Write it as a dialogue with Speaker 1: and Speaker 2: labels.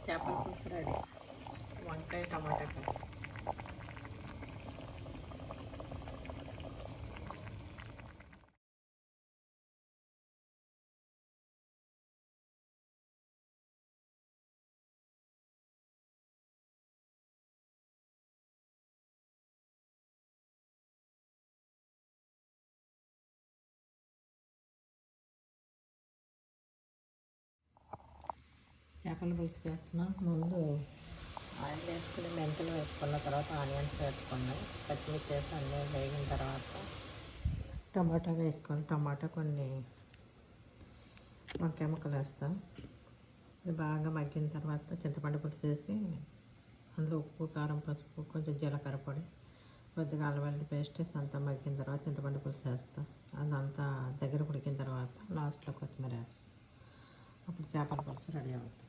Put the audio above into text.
Speaker 1: చేపల పులుసు రెడీ. వంకాయ టమాటా కర్రీ. చేపల పులుసు చేస్తున్నాం. ముందు ఆయిల్ వేసుకుని మెంతులు వేసుకున్న తర్వాత ఆనియన్స్ వేసుకున్నాం. పచ్చిమిర్చి వేసి అన్నీ వేగిన తర్వాత టమాటా వేసుకొని కొన్ని వంకాయ ముక్కలు వేస్తాం. ఇది బాగా మగ్గిన తర్వాత చింతపండు పులుసు వేసి అందులో ఉప్పు, కారం, పసుపు, కొంచెం జీలకర్ర పొడి, కొద్దిగా అల్లం వెల్లుల్లి పేస్ట్ వేసి అంతా మగ్గిన తర్వాత చింతపండు పులుసు వేస్తాం. అదంతా దగ్గర ఉడికిన తర్వాత లాస్ట్లో కొత్తిమీర వేస్తాం. అప్పుడు చేపల పులుసు రెడీ అవుతుంది.